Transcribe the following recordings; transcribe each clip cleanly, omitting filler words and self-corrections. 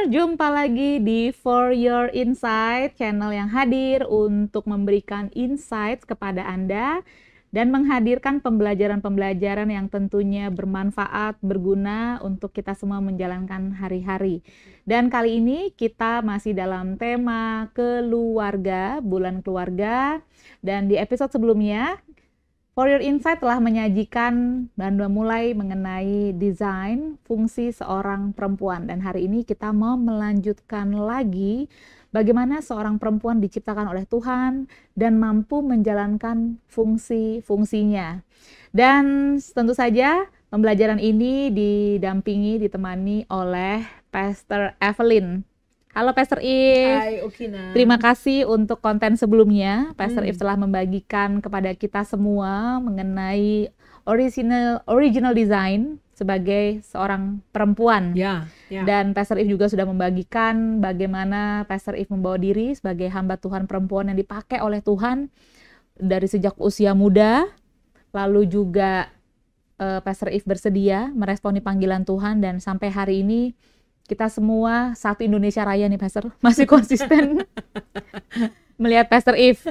jumpa lagi di For Your Insight, channel yang hadir untuk memberikan insight kepada Anda dan menghadirkan pembelajaran-pembelajaran yang tentunya bermanfaat, berguna untuk kita semua menjalankan hari-hari. Dan kali ini kita masih dalam tema keluarga, bulan keluarga, dan di episode sebelumnya For Your Insight telah menyajikan dan memulai mengenai desain fungsi seorang perempuan. Dan hari ini kita mau melanjutkan lagi bagaimana seorang perempuan diciptakan oleh Tuhan dan mampu menjalankan fungsi-fungsinya. Dan tentu saja pembelajaran ini ditemani oleh Pastor Evelyn. Halo Pastor If. Hai Okina. Terima kasih untuk konten sebelumnya. Pastor If telah membagikan kepada kita semua mengenai original design sebagai seorang perempuan. Ya. Dan Pastor If juga sudah membagikan bagaimana Pastor If membawa diri sebagai hamba Tuhan perempuan yang dipakai oleh Tuhan dari sejak usia muda. Lalu juga Pastor If bersedia meresponi panggilan Tuhan dan sampai hari ini kita semua satu Indonesia Raya nih Pastor, masih konsisten melihat Pastor If.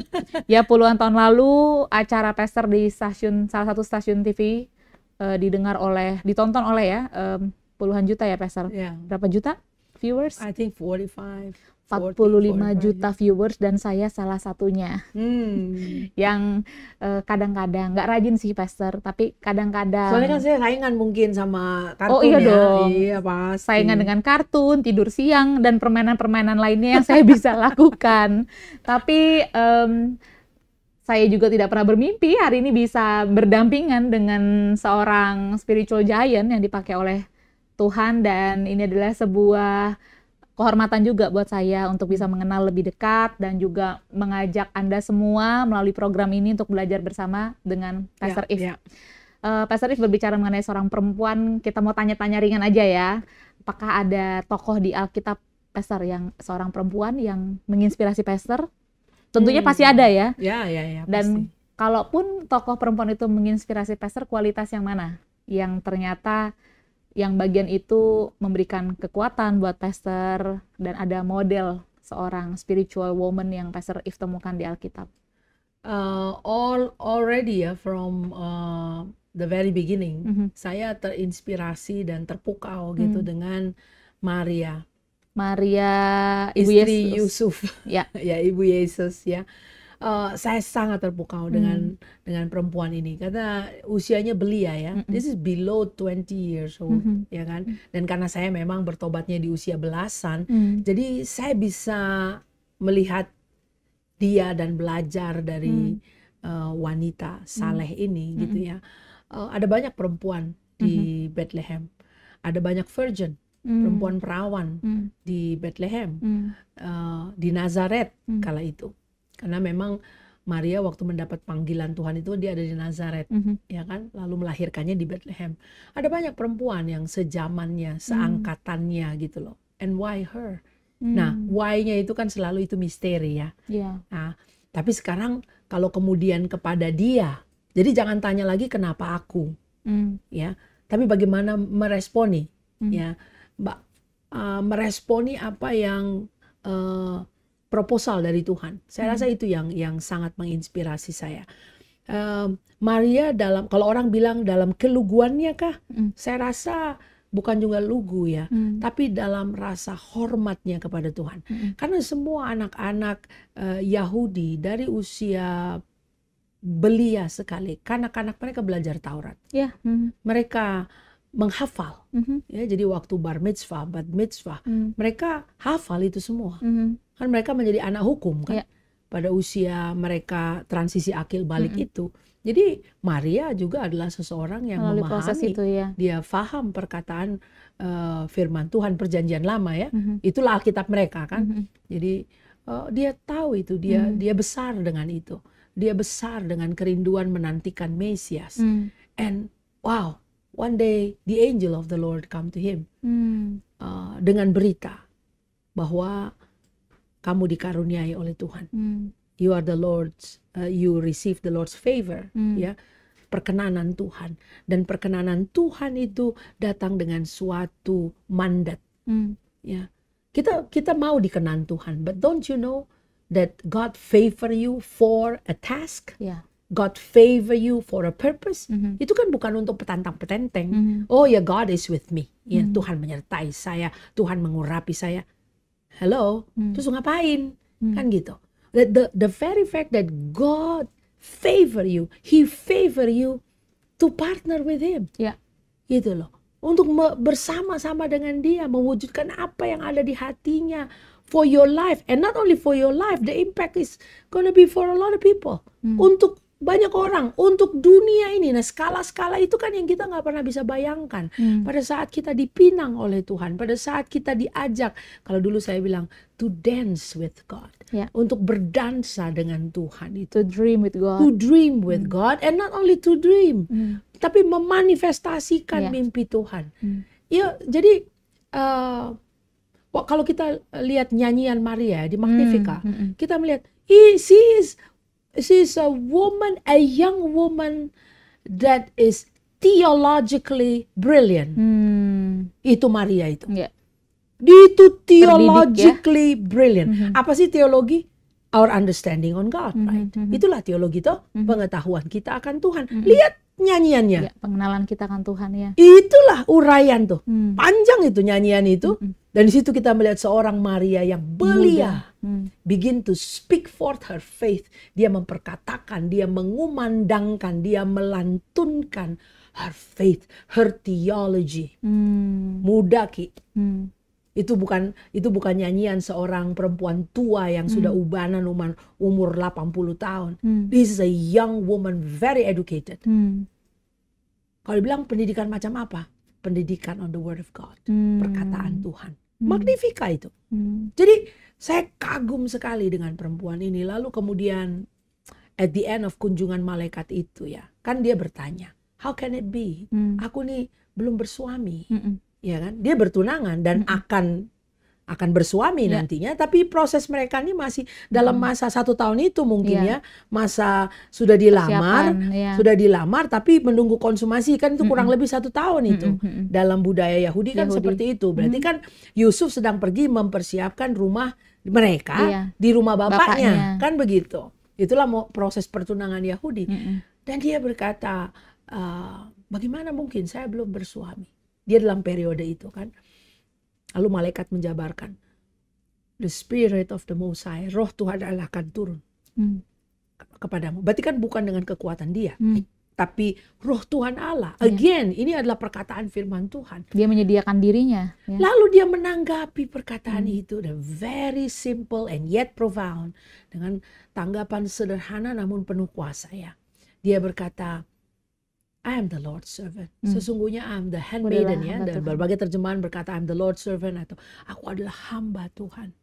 Ya puluhan tahun lalu acara Pastor di salah satu stasiun TV ditonton oleh puluhan juta ya Pastor. Yeah. Berapa juta viewers? I think 45 juta viewers dan saya salah satunya. Yang kadang-kadang nggak rajin sih Pastor, tapi kadang-kadang. Soalnya kan saya saingan mungkin sama kartun. Oh iya ya. dong. Iya pasti. Saingan dengan kartun, tidur siang dan permainan-permainan lainnya yang saya bisa lakukan. Tapi saya juga tidak pernah bermimpi hari ini bisa berdampingan dengan seorang spiritual giant yang dipakai oleh Tuhan, dan ini adalah sebuah kehormatan juga buat saya untuk bisa mengenal lebih dekat dan juga mengajak Anda semua melalui program ini untuk belajar bersama dengan Pastor If. Pastor If berbicara mengenai seorang perempuan, kita mau tanya-tanya ringan aja ya. Apakah ada tokoh di Alkitab Pastor yang seorang perempuan yang menginspirasi Pastor? Tentunya pasti ada ya. Ya, dan pasti. Kalaupun tokoh perempuan itu menginspirasi Pastor, kualitas yang mana? Yang ternyata yang bagian itu memberikan kekuatan buat Pastor dan ada model seorang spiritual woman yang Pastor If temukan di Alkitab. Already ya from the very beginning, saya terinspirasi dan terpukau gitu dengan Maria, Ibu istri Yesus. Yusuf. Ya, Ibu Yesus ya. Saya sangat terpukau dengan perempuan ini karena usianya belia ya. This is below 20 years old, ya kan. Dan karena saya memang bertobatnya di usia belasan, jadi saya bisa melihat dia dan belajar dari wanita saleh ini gitu ya. Ada banyak perempuan di Bethlehem, ada banyak virgin, perempuan perawan di Bethlehem, di Nazaret kala itu. Karena memang Maria waktu mendapat panggilan Tuhan itu dia ada di Nazaret, ya kan, lalu melahirkannya di Bethlehem. Ada banyak perempuan yang sejamannya, seangkatannya gitu loh. And why her? Nah, why-nya itu kan selalu itu misteri ya. Nah, tapi sekarang kalau kemudian kepada dia, jadi jangan tanya lagi kenapa aku, ya. Tapi bagaimana meresponi, ya, meresponi apa yang proposal dari Tuhan. Saya rasa itu yang sangat menginspirasi saya. Maria kalau orang bilang dalam keluguannya kah? Saya rasa bukan juga lugu ya, tapi dalam rasa hormatnya kepada Tuhan. Karena semua anak-anak Yahudi dari usia belia sekali, kanak-kanak mereka belajar Taurat. Mereka menghafal, ya. Jadi waktu bar mitzvah, bat mitzvah, mereka hafal itu semua. Kan mereka menjadi anak hukum kan, pada usia mereka transisi akil balik itu. Jadi Maria juga adalah seseorang yang memahami, itu, ya. Dia faham perkataan firman Tuhan perjanjian lama ya. Itulah Alkitab mereka kan. Jadi dia tahu itu, dia besar dengan itu. Dia besar dengan kerinduan menantikan Mesias. And wow, one day the angel of the Lord come to him dengan berita bahwa kamu dikaruniai oleh Tuhan. You are the Lord's, you receive the Lord's favor, ya, perkenanan Tuhan. Dan perkenanan Tuhan itu datang dengan suatu mandat, ya. kita mau dikenan Tuhan, but don't you know that God favor you for a task? Ya. God favor you for a purpose. Itu kan bukan untuk petantang-petenteng. Oh ya, God is with me. Ya, Tuhan menyertai saya, Tuhan mengurapi saya. Hello, terus ngapain? Kan gitu. The very fact that God favor you, He favor you to partner with Him. Ya. Gitu loh. Untuk bersama-sama dengan Dia, mewujudkan apa yang ada di hatinya for your life. And not only for your life, the impact is gonna be for a lot of people. Untuk banyak orang, untuk dunia ini. Nah, skala-skala itu kan yang kita nggak pernah bisa bayangkan. Pada saat kita dipinang oleh Tuhan, pada saat kita diajak, kalau dulu saya bilang, to dance with God. Ya. Untuk berdansa dengan Tuhan itu. To dream with God. To dream with God, and not only to dream, tapi memanifestasikan mimpi Tuhan. Ya, jadi kalau kita lihat nyanyian Maria di Magnificat, kita melihat she's a woman, a young woman that is theologically brilliant. Itu Maria itu. Ya. Itu theologically brilliant. Apa sih teologi? Our understanding on God, right? Itulah teologi toh, pengetahuan kita akan Tuhan. Lihat nyanyiannya. Ya, pengenalan kita akan Tuhan ya. Itulah uraian tuh. Panjang itu nyanyian itu. Dan di situ kita melihat seorang Maria yang belia. Begin to speak forth her faith. Dia memperkatakan, dia mengumandangkan, dia melantunkan her faith, her theology. Muda Ki. Itu bukan nyanyian seorang perempuan tua yang sudah ubanan umur 80 tahun. This is a young woman, very educated. Kalau bilang pendidikan macam apa? Pendidikan on the word of God. Perkataan Tuhan. Magnificat itu. Jadi saya kagum sekali dengan perempuan ini. Lalu kemudian at the end of kunjungan malaikat itu ya, kan dia bertanya, how can it be? Aku nih belum bersuami. Ya kan? Dia bertunangan dan akan bersuami nantinya, tapi proses mereka ini masih dalam masa 1 tahun itu mungkin ya, masa sudah dilamar, tapi menunggu konsumasi kan itu kurang lebih 1 tahun itu. Dalam budaya Yahudi kan seperti itu. Berarti kan Yusuf sedang pergi mempersiapkan rumah mereka di rumah bapaknya, kan begitu. Itulah proses pertunangan Yahudi. Dan dia berkata, bagaimana mungkin saya belum bersuami? Dia dalam periode itu kan. Lalu malaikat menjabarkan, the spirit of the Most High, roh Tuhan Allah akan turun kepadamu. Berarti kan bukan dengan kekuatan dia, tapi roh Tuhan Allah. Again, ini adalah perkataan firman Tuhan. Dia menyediakan dirinya. Ya. Lalu dia menanggapi perkataan itu, the very simple and yet profound, dengan tanggapan sederhana namun penuh kuasa ya. Dia berkata, I am the Lord's servant. Sesungguhnya I am the handmaiden ya. Dan berbagai terjemahan berkata I am the Lord's servant atau aku adalah hamba Tuhan.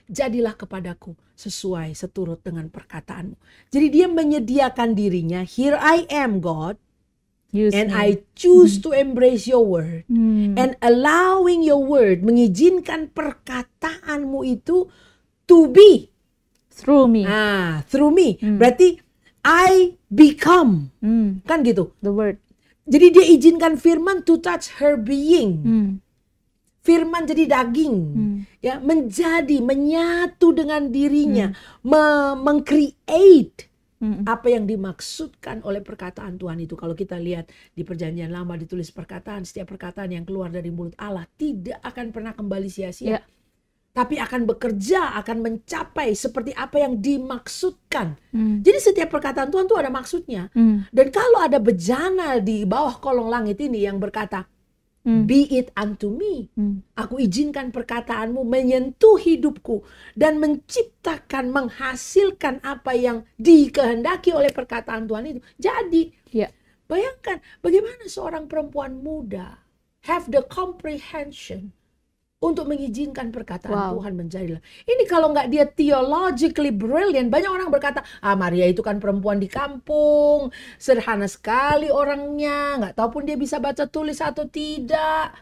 Jadilah kepadaku sesuai seturut dengan perkataanmu. Jadi dia menyediakan dirinya. Here I am God. And I choose to embrace your word. And allowing your word, mengizinkan perkataanmu itu to be. Through me. Through me. Berarti I become, kan gitu. The word. Jadi dia izinkan firman to touch her being. Firman jadi daging, ya menjadi menyatu dengan dirinya, mengcreate apa yang dimaksudkan oleh perkataan Tuhan itu. Kalau kita lihat di Perjanjian Lama ditulis perkataan, setiap perkataan yang keluar dari mulut Allah tidak akan pernah kembali sia-sia. Tapi akan bekerja, akan mencapai seperti apa yang dimaksudkan. Jadi setiap perkataan Tuhan itu ada maksudnya. Dan kalau ada bejana di bawah kolong langit ini yang berkata, be it unto me. Aku izinkan perkataanmu menyentuh hidupku dan menciptakan, menghasilkan apa yang dikehendaki oleh perkataan Tuhan itu. Jadi, bayangkan bagaimana seorang perempuan muda have the comprehension untuk mengizinkan perkataan Tuhan menjadilah. Ini kalau nggak dia theologically brilliant, banyak orang berkata, Maria itu kan perempuan di kampung, sederhana sekali orangnya, nggak tahu pun dia bisa baca tulis atau tidak.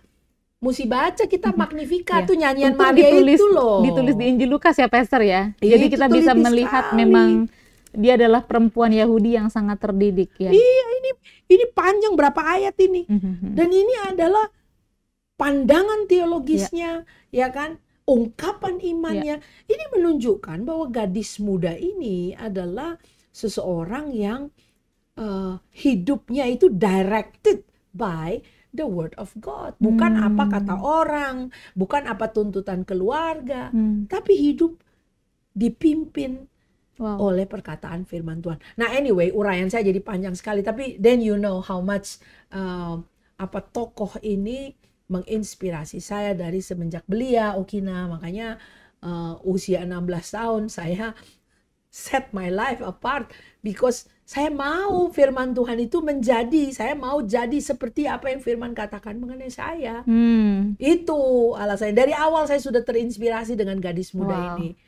Mesti baca kita Magnificat tuh nyanyian Maria itu loh. Ditulis di Injil Lukas ya, Pastor ya. Jadi kita bisa melihat memang dia adalah perempuan Yahudi yang sangat terdidik ya. Iya, ini panjang berapa ayat ini. Dan ini adalah pandangan teologisnya, ya kan, ungkapan imannya. Ini menunjukkan bahwa gadis muda ini adalah seseorang yang hidupnya itu directed by the word of God. Bukan apa kata orang, bukan apa tuntutan keluarga, tapi hidup dipimpin oleh perkataan firman Tuhan. Nah anyway, uraian saya jadi panjang sekali, tapi then you know how much tokoh ini menginspirasi saya dari semenjak belia Okina. Makanya usia 16 tahun saya set my life apart because saya mau firman Tuhan itu saya mau jadi seperti apa yang firman katakan mengenai saya. Itu alasannya. Dari awal saya sudah terinspirasi dengan gadis muda ini.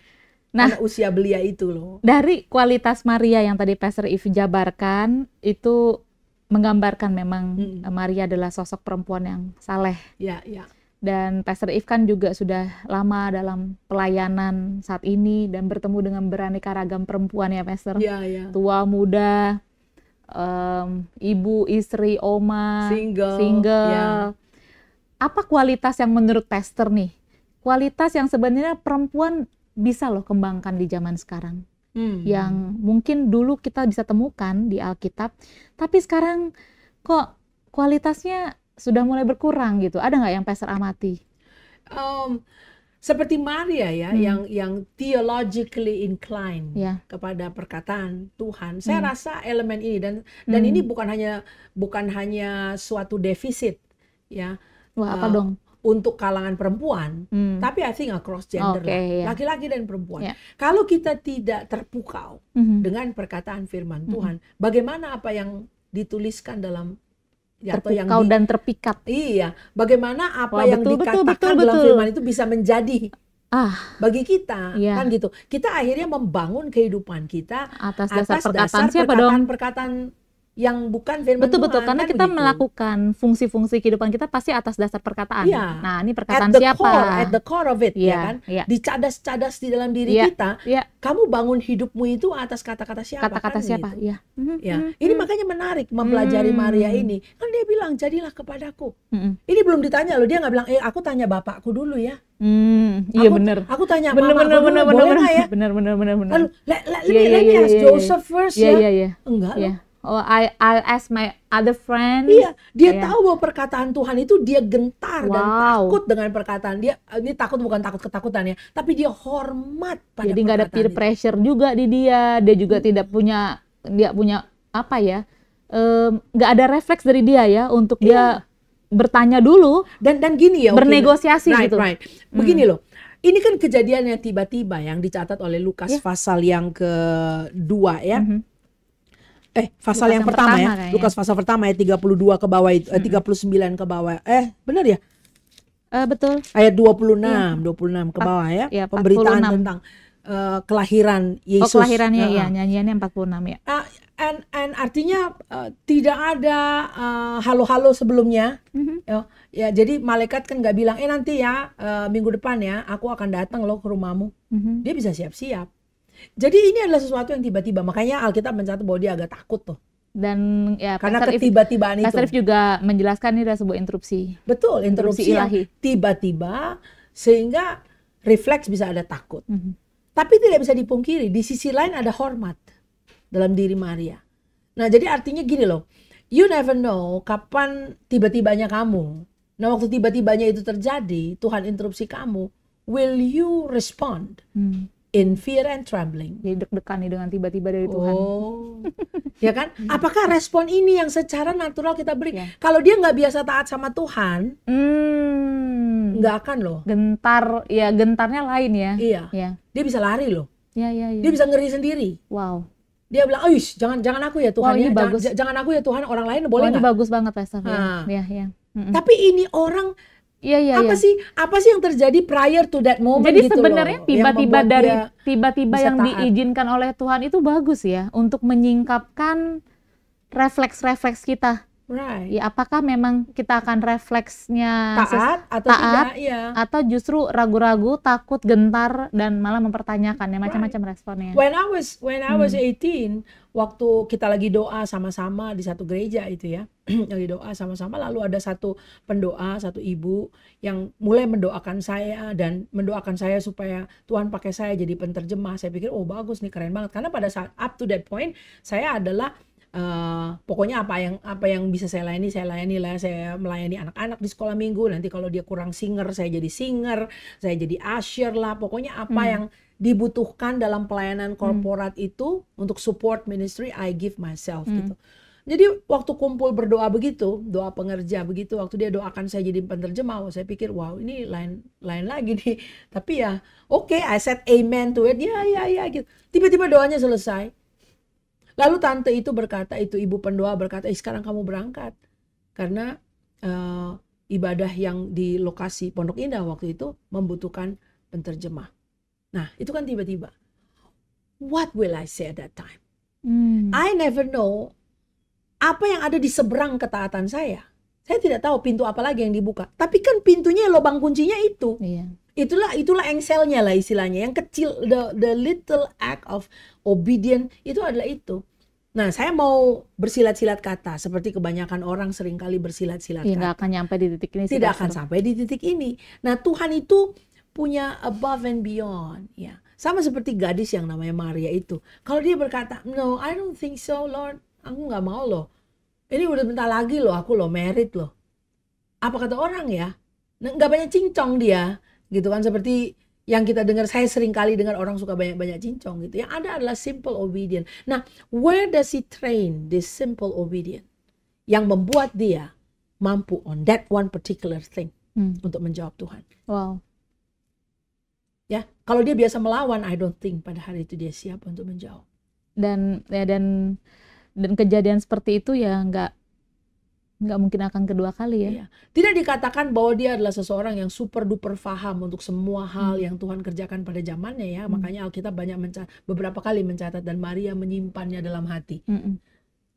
Nah, karena usia belia itu loh. Dari kualitas Maria yang tadi Pastor If jabarkan, itu menggambarkan memang Maria adalah sosok perempuan yang saleh. Ya. Dan Pastor If kan juga sudah lama dalam pelayanan saat ini dan bertemu dengan beraneka ragam perempuan ya Pastor. Ya. Tua, muda, ibu, istri, oma, single. Ya. Apa kualitas yang menurut Pastor nih? Kualitas yang sebenarnya perempuan bisa loh kembangkan di zaman sekarang. Yang mungkin dulu kita bisa temukan di Alkitab, tapi sekarang kok kualitasnya sudah mulai berkurang gitu. Ada nggak yang Pastor amati? Seperti Maria ya, yang theologically inclined kepada perkataan Tuhan. Saya rasa elemen ini dan ini bukan hanya suatu defisit ya. Wah, apa dong? Untuk kalangan perempuan, tapi I think across gender laki-laki dan perempuan. Kalau kita tidak terpukau dengan perkataan firman Tuhan, bagaimana apa yang dituliskan dalam terpukau dan terpikat. Iya, bagaimana apa yang dikatakan dalam firman itu bisa menjadi bagi kita, kan gitu. Kita akhirnya membangun kehidupan kita atas dasar perkataan yang bukan firman Tuhan. Betul, karena kan kita begitu. Melakukan fungsi-fungsi kehidupan kita pasti atas dasar perkataan. Nah, ini perkataan at the core of it, ya kan? Dicadas-cadas di dalam diri kita. Kamu bangun hidupmu itu atas kata-kata siapa? Kata-kata siapa? Gitu. Ini makanya menarik mempelajari Maria ini. Kan dia bilang, jadilah kepadaku. Ini belum ditanya loh, dia nggak bilang, aku tanya bapakku dulu ya. Iya benar. Aku tanya mamaku dulu, boleh nggak ya? Benar. Lalu, let me ask Joseph first ya. Enggak loh. I'll ask my other friends. Iya, dia tahu bahwa perkataan Tuhan itu dia gentar dan takut dengan perkataan dia. Ini takut bukan takut ketakutan ya, tapi dia hormat pada. Jadi nggak ada peer pressure juga di dia. Dia juga tidak punya apa ya? Nggak ada refleks dari dia ya untuk dia bertanya dulu dan gini ya. Bernegosiasi gitu. Right. Begini loh. Ini kan kejadian yang tiba-tiba yang dicatat oleh Lukas pasal yang kedua ya. Pasal yang pertama ya. Kayaknya. Lukas pasal pertama ayat 32 ke bawah itu, 39 ke bawah. Benar ya? Betul. Ayat 26 ke bawah ya. Pemberitaan 46. tentang kelahiran Yesus. Kelahirannya nyanyiannya 46 ya. And artinya tidak ada halo-halo sebelumnya. Ya, jadi malaikat kan nggak bilang nanti ya minggu depan ya aku akan datang loh ke rumahmu. Dia bisa siap-siap. Jadi ini adalah sesuatu yang tiba-tiba, makanya Alkitab mencatat bahwa dia agak takut tuh. Dan ya karena ketiba-tibaan itu. Pastor If juga menjelaskan ini adalah sebuah interupsi. Betul, interupsi ilahi. Tiba-tiba sehingga refleks bisa ada takut. Tapi tidak bisa dipungkiri, di sisi lain ada hormat dalam diri Maria. Nah, jadi artinya gini loh. You never know kapan tiba-tibanya kamu. Nah, waktu tiba-tibanya itu terjadi, Tuhan interupsi kamu, will you respond? In fear and trembling. Jadi deg-degan nih dengan tiba-tiba dari Tuhan. Ya kan? Apakah respon ini yang secara natural kita beri? Kalau dia nggak biasa taat sama Tuhan, nggak akan loh. Gentarnya lain ya. Iya. Dia bisa lari loh. Iya. Dia bisa ngeri sendiri. Wow. Dia bilang, jangan aku ya Tuhan ya. Jangan aku ya Tuhan, orang lain boleh nggak? Ini bagus banget Pastor. Iya. Tapi ini orang. Apa sih yang terjadi prior to that moment? Jadi gitu sebenarnya tiba-tiba yang diizinkan oleh Tuhan itu bagus ya untuk menyingkapkan refleks-refleks kita Right. Ya, apakah memang kita akan refleksnya Taat atau taat, tidak, ya. atau justru ragu-ragu, takut, gentar, dan malah mempertanyakan ya, macam-macam responnya. When I was 18, waktu kita lagi doa sama-sama di satu gereja itu ya, lagi doa sama-sama, lalu ada satu pendoa, satu ibu yang mulai mendoakan saya dan mendoakan saya supaya Tuhan pakai saya jadi penterjemah. Saya pikir, oh bagus nih, keren banget. Karena pada saat up to that point, saya adalah pokoknya apa yang bisa saya layani lah. Saya melayani anak-anak di sekolah minggu. Nanti kalau dia kurang singer, saya jadi singer, saya jadi usher lah. Pokoknya apa yang dibutuhkan dalam pelayanan korporat itu untuk support ministry, I give myself gitu. Jadi waktu kumpul berdoa begitu, doa pengerja begitu, waktu dia doakan saya jadi penerjemah, saya pikir wow ini lain lagi nih. Tapi ya oke, I said amen to it, ya gitu. Tiba-tiba doanya selesai. Lalu tante itu berkata, itu ibu pendoa berkata, sekarang kamu berangkat. Karena ibadah yang di lokasi Pondok Indah waktu itu membutuhkan penterjemah. Nah itu kan tiba-tiba. What will I say at that time? I never know apa yang ada di seberang ketaatan saya. Saya tidak tahu pintu apa lagi yang dibuka. Tapi kan pintunya, lubang kuncinya itu. Iya. Itulah engselnya lah istilahnya. Yang kecil, the little act of obedient itu adalah itu. Nah, saya mau bersilat-silat kata seperti kebanyakan orang seringkali bersilat-silat kata. Nggak akan nyampe di titik ini. Tidak akan sampai di titik ini. Nah, Tuhan itu punya above and beyond. Ya, sama seperti gadis yang namanya Maria itu. Kalau dia berkata, no, I don't think so, Lord. Aku nggak mau loh. Ini udah bentar lagi loh, aku loh married loh. Apa kata orang ya? Nggak banyak cincong dia. Gitu kan, seperti yang kita dengar, saya sering kali dengar orang suka banyak-banyak cincong gitu. Yang ada adalah simple obedient. Nah, where does he train this simple obedient? Yang membuat dia mampu on that one particular thing untuk menjawab Tuhan. Wow. Ya, kalau dia biasa melawan, I don't think pada hari itu dia siap untuk menjawab. Dan kejadian seperti itu ya nggak mungkin akan kedua kali ya. Iya. Tidak dikatakan bahwa dia adalah seseorang yang super duper paham untuk semua hal yang Tuhan kerjakan pada zamannya ya. Makanya Alkitab beberapa kali mencatat dan Maria menyimpannya dalam hati.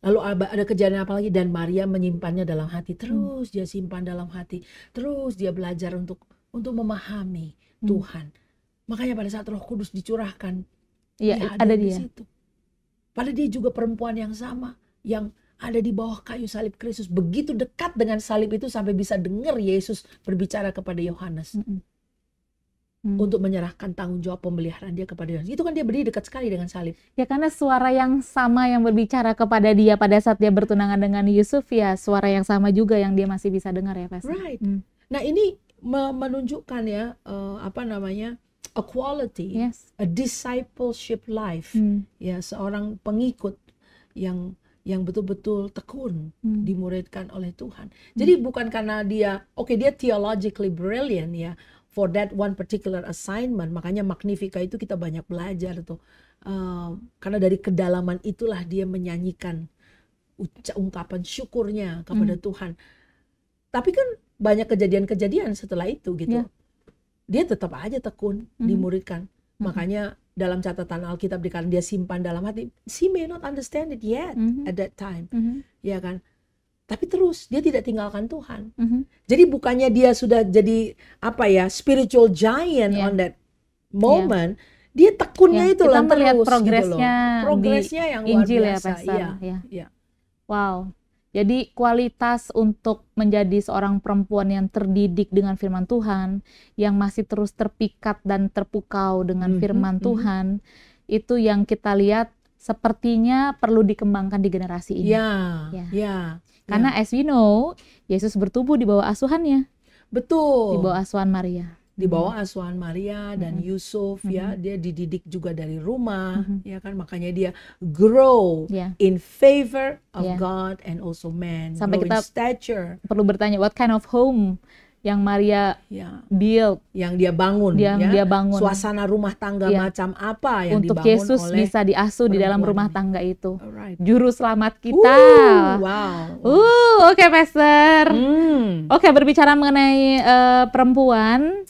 Lalu ada kejadian apa lagi, dan Maria menyimpannya dalam hati. Terus dia simpan dalam hati. Terus dia belajar untuk memahami Tuhan. Makanya pada saat Roh Kudus dicurahkan, iya, ada di dia. situ. Padahal dia juga perempuan yang sama, yang ada di bawah kayu salib Kristus, begitu dekat dengan salib itu sampai bisa dengar Yesus berbicara kepada Yohanes untuk menyerahkan tanggung jawab pemeliharaan dia kepada Yohanes. Itu kan dia berdiri dekat sekali dengan salib. Ya karena suara yang sama yang berbicara kepada dia pada saat dia bertunangan dengan Yusuf, ya suara yang sama juga yang dia masih bisa dengar ya Pastor. Right. Nah ini menunjukkan ya a quality, yes, a discipleship life, ya seorang pengikut yang betul-betul tekun dimuridkan oleh Tuhan. Jadi bukan karena dia theologically brilliant ya for that one particular assignment, makanya Magnifica itu kita banyak belajar tuh. Karena dari kedalaman itulah dia menyanyikan ungkapan syukurnya kepada Tuhan. Tapi kan banyak kejadian-kejadian setelah itu gitu. Dia tetap aja tekun dimuridkan. Makanya dalam catatan Alkitab dikatakan dia simpan dalam hati. She may not understand it yet at that time. Ya kan? Tapi terus dia tidak tinggalkan Tuhan. Jadi bukannya dia sudah jadi spiritual giant on that moment, dia tekunnya itu kita melihat terus progresnya gitu progresnya yang luar Injil biasa. Ya, Pastor. Ya. Wow. Jadi kualitas untuk menjadi seorang perempuan yang terdidik dengan firman Tuhan, yang masih terus terpikat dan terpukau dengan firman Tuhan, itu yang kita lihat sepertinya perlu dikembangkan di generasi ini. Karena as we know, Yesus bertumbuh di bawah asuhannya. Betul. Di bawah asuhan Maria. Di bawah asuhan Maria dan Yusuf ya, dia dididik juga dari rumah ya kan, makanya dia grow in favor of God and also man. Sampai grow kita in stature. Perlu bertanya what kind of home yang Maria build, yang dia bangun, dia bangun, suasana rumah tangga macam apa yang untuk dibangun Yesus oleh bisa diasuh di dalam rumah tangga itu. Alright. Juru selamat kita. Oke, Pastor. Oke, berbicara mengenai perempuan.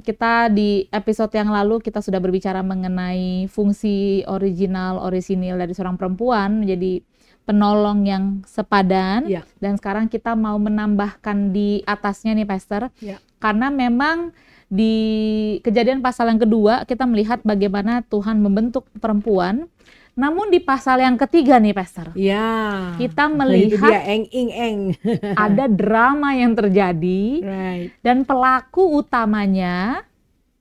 Kita di episode yang lalu kita sudah berbicara mengenai fungsi orisinil dari seorang perempuan menjadi penolong yang sepadan, Ya. dan sekarang kita mau menambahkan di atasnya nih Pastor, Ya. karena memang di Kejadian pasal yang kedua kita melihat bagaimana Tuhan membentuk perempuan, namun di pasal yang ketiga nih Pastor, Ya. kita Itu melihat dia eng. ada drama yang terjadi, Right. dan pelaku utamanya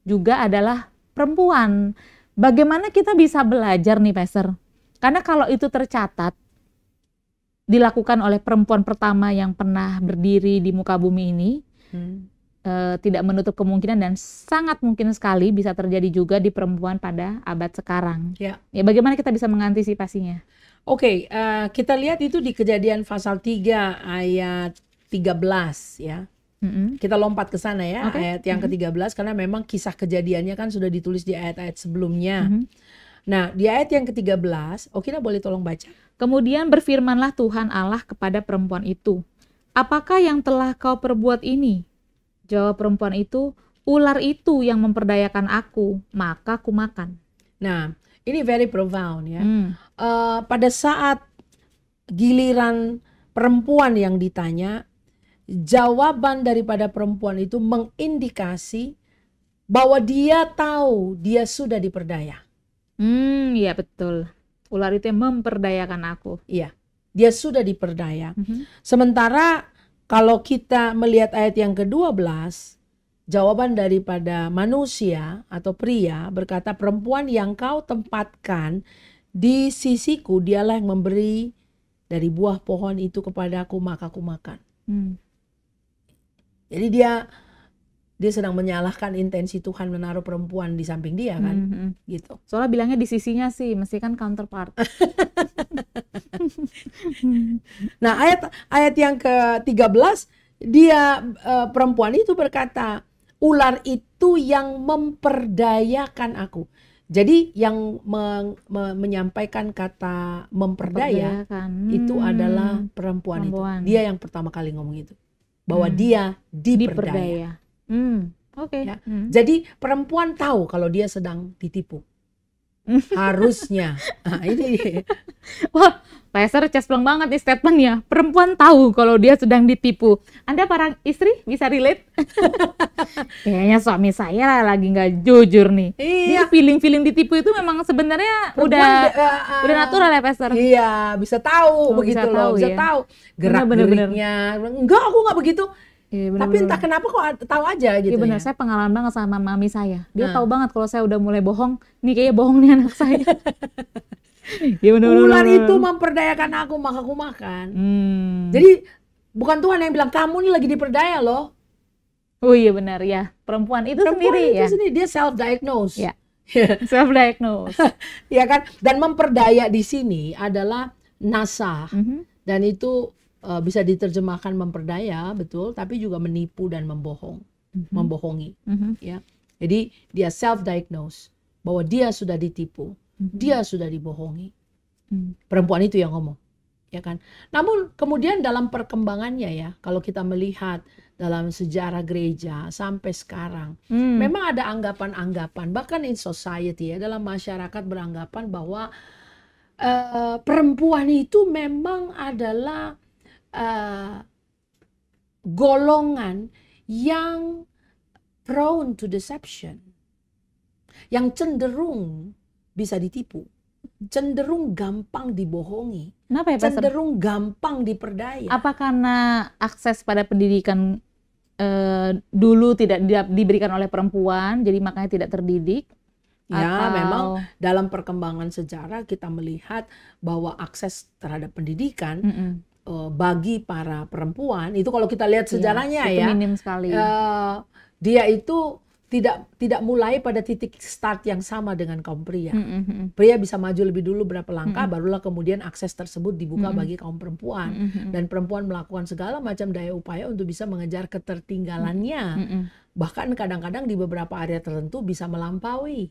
juga adalah perempuan. Bagaimana kita bisa belajar nih Pastor? Karena kalau itu tercatat, dilakukan oleh perempuan pertama yang pernah berdiri di muka bumi ini, tidak menutup kemungkinan dan sangat mungkin sekali bisa terjadi juga di perempuan pada abad sekarang. Ya. Ya, bagaimana kita bisa mengantisipasinya? Oke, kita lihat itu di Kejadian pasal 3 ayat 13 ya. Kita lompat ke sana ya, Oke. ayat yang ke-13, karena memang kisah kejadiannya kan sudah ditulis di ayat-ayat sebelumnya. Nah, di ayat yang ke-13, Okina boleh tolong baca? Kemudian berfirmanlah Tuhan Allah kepada perempuan itu, "Apakah yang telah kau perbuat ini?" Jawab perempuan itu, "Ular itu yang memperdayakan aku, maka kumakan." Nah, ini very profound ya. Pada saat giliran perempuan yang ditanya, jawaban daripada perempuan itu mengindikasi bahwa dia tahu dia sudah diperdaya. Iya betul. Ular itu yang memperdayakan aku. Iya, dia sudah diperdaya. Sementara kalau kita melihat ayat yang ke-12, jawaban daripada manusia atau pria berkata, "Perempuan yang kau tempatkan di sisiku, dialah yang memberi dari buah pohon itu kepadaku, maka aku makan." Jadi dia sedang menyalahkan intensi Tuhan menaruh perempuan di samping dia kan, gitu. Soalnya bilangnya di sisinya sih, mesti kan counterpart. Nah, ayat yang ke-13, dia perempuan itu berkata, "Ular itu yang memperdayakan aku." Jadi yang menyampaikan kata memperdaya itu adalah perempuan itu. Dia yang pertama kali ngomong itu, bahwa dia diperdaya. Oke. Ya. Jadi perempuan tahu kalau dia sedang ditipu. Harusnya. Nah, ini. Wah, Pastor cespleng banget nih statementnya. Perempuan tahu kalau dia sedang ditipu. Anda para istri bisa relate? Kayaknya suami saya lagi nggak jujur nih. Iya. Dia feeling ditipu itu memang sebenarnya udah natural ya Pastor? Iya, bisa tahu begitu bisa loh. tahu, Bisa ya. tahu gerak-geriknya. Enggak, aku nggak begitu. Iya, Tapi entah kenapa kok tahu aja gitu. Iya benar, ya. saya pengalaman banget sama mami saya. Dia tahu banget kalau saya udah mulai bohong. Nih kayaknya bohong nih anak saya. Ya, Ular itu memperdayakan aku, maka aku makan. Jadi bukan Tuhan yang bilang kamu nih lagi diperdaya loh. Oh iya benar ya. Perempuan itu sendiri ya. Dia self-diagnose. Ya. Self-diagnose. Ya kan? Dan memperdaya di sini adalah nasah. Dan itu bisa diterjemahkan memperdaya, betul, tapi juga menipu dan membohongi. Ya. Jadi dia self-diagnose bahwa dia sudah ditipu, dia sudah dibohongi. Perempuan itu yang ngomong, ya kan? Namun kemudian dalam perkembangannya ya, kalau kita melihat dalam sejarah gereja sampai sekarang, memang ada anggapan-anggapan, bahkan in society ya, dalam masyarakat beranggapan bahwa perempuan itu memang adalah golongan yang prone to deception, yang cenderung bisa ditipu, cenderung gampang dibohongi, Kenapa ya, Pastor? cenderung gampang diperdaya. Apa karena akses pada pendidikan dulu tidak diberikan oleh perempuan, jadi makanya tidak terdidik? Ya, memang dalam perkembangan sejarah kita melihat bahwa akses terhadap pendidikan bagi para perempuan itu, kalau kita lihat sejarahnya itu ya, minim sekali. Dia itu tidak mulai pada titik start yang sama dengan kaum pria. Pria bisa maju lebih dulu berapa langkah, barulah kemudian akses tersebut dibuka bagi kaum perempuan. Dan perempuan melakukan segala macam daya upaya untuk bisa mengejar ketertinggalannya. Bahkan kadang-kadang di beberapa area tertentu bisa melampaui,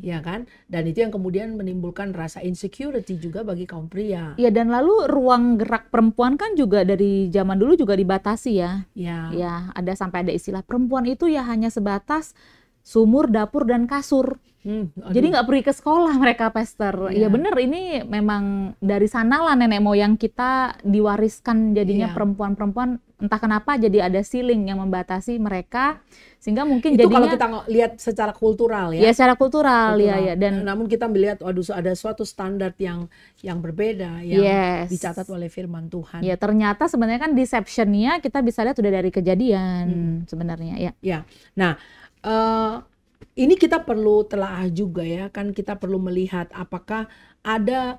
ya kan? Dan itu yang kemudian menimbulkan rasa insecurity juga bagi kaum pria. Ya, dan lalu ruang gerak perempuan kan juga dari zaman dulu juga dibatasi ya. Ya, ada sampai ada istilah perempuan itu ya hanya sebatas sumur, dapur, dan kasur. Jadi Aduh. nggak pergi ke sekolah mereka, Pastor. Iya. Ya bener, ini memang dari sanalah nenek moyang kita diwariskan jadinya Iya. perempuan-perempuan, entah kenapa jadi ada ceiling yang membatasi mereka, sehingga mungkin Itu kalau jadinya kita lihat secara kultural ya ya. secara kultural ya Kultural. dan Namun kita melihat, waduh, ada suatu standar yang berbeda yang yes. dicatat oleh firman Tuhan. Ya ternyata sebenarnya kan deception-nya kita bisa lihat udah dari kejadian sebenarnya ya. Ya. Nah, ini kita perlu telaah juga ya, kan kita perlu melihat apakah ada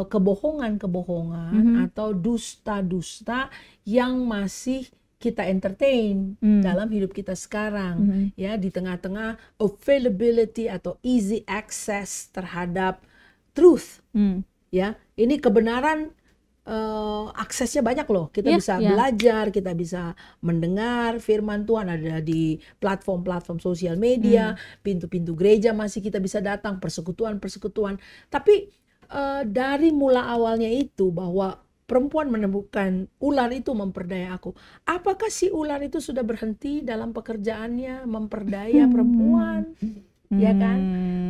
kebohongan-kebohongan atau dusta-dusta yang masih kita entertain dalam hidup kita sekarang, ya, di tengah-tengah availability atau easy access terhadap truth, ya. Ini kebenaran aksesnya banyak loh. Kita bisa belajar, kita bisa mendengar firman Tuhan, ada di platform-platform sosial media, pintu-pintu gereja masih kita bisa datang, persekutuan-persekutuan. Tapi dari mula awalnya itu bahwa perempuan menemukan ular itu memperdaya aku. Apakah si ular itu sudah berhenti dalam pekerjaannya memperdaya perempuan? Ya kan?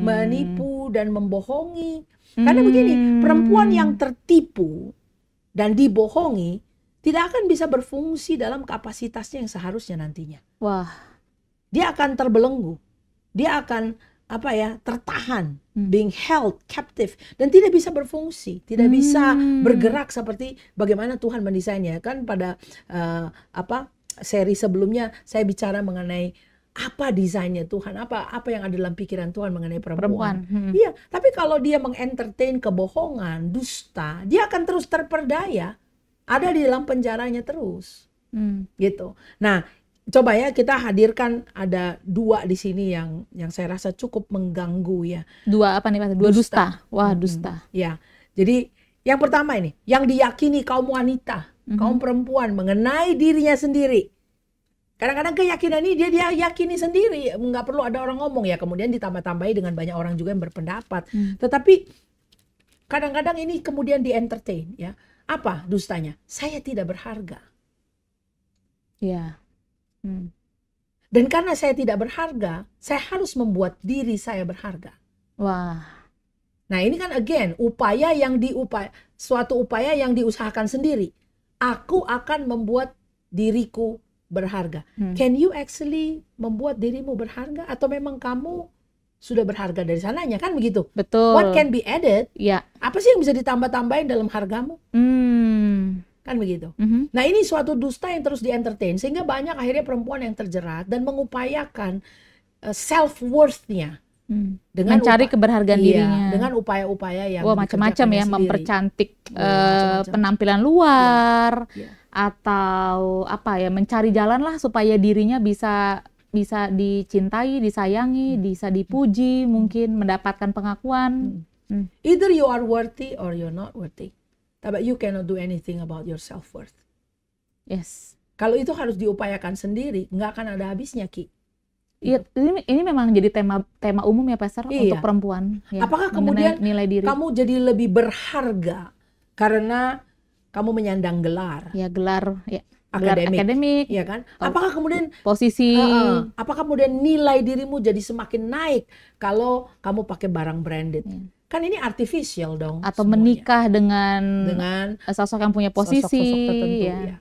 Menipu dan membohongi. Karena begini, perempuan yang tertipu dan dibohongi tidak akan bisa berfungsi dalam kapasitasnya yang seharusnya nantinya. Wah. Dia akan terbelenggu. Dia akan tertahan, being held captive, dan tidak bisa berfungsi, tidak bisa bergerak seperti bagaimana Tuhan mendesainnya. Kan pada seri sebelumnya saya bicara mengenai apa desainnya Tuhan, apa yang ada dalam pikiran Tuhan mengenai perempuan. Iya, tapi kalau dia mengentertain kebohongan, dusta, dia akan terus terperdaya, ada di dalam penjaranya terus, gitu. Nah, coba ya kita hadirkan ada 2 di sini yang saya rasa cukup mengganggu ya. 2 apa nih Pak? 2 dusta. Wah, dusta. Ya, jadi yang pertama ini, yang diyakini kaum wanita, kaum perempuan mengenai dirinya sendiri. Kadang-kadang keyakinan ini dia yakini sendiri, nggak perlu ada orang ngomong ya, kemudian ditambah-tambahi dengan banyak orang juga yang berpendapat. Tetapi kadang-kadang ini kemudian di-entertain ya. Apa dustanya? Saya tidak berharga. Ya. Dan karena saya tidak berharga, saya harus membuat diri saya berharga. Wah. Nah, ini kan again suatu upaya yang diusahakan sendiri. Aku akan membuat diriku berharga. Can you actually membuat dirimu berharga, atau memang kamu sudah berharga dari sananya, kan begitu? Betul. What can be added? Ya. Apa sih yang bisa ditambah-tambahin dalam hargamu? Kan begitu. Nah, ini suatu dusta yang terus di-entertain sehingga banyak akhirnya perempuan yang terjerat dan mengupayakan self-worth-nya dengan mencari keberhargaan dirinya dengan upaya-upaya yang macam-macam ya, mempercantik penampilan luar atau mencari jalan lah supaya dirinya bisa dicintai, disayangi, bisa dipuji, mungkin mendapatkan pengakuan. Either you are worthy or you're not worthy. But you cannot do anything about your self-worth. Yes. Kalau itu harus diupayakan sendiri, nggak akan ada habisnya, Ki. Iya, ini memang jadi tema umum ya, Pastor, untuk perempuan. Ya, apakah kemudian nilai diri. Kamu jadi lebih berharga karena kamu menyandang gelar? Ya, gelar akademik, ya kan? Apakah kemudian posisi? Apakah kemudian nilai dirimu jadi semakin naik kalau kamu pakai barang branded? Kan ini artificial dong. Atau semuanya. Menikah dengan sosok yang punya posisi, sosok tertentu. Ya.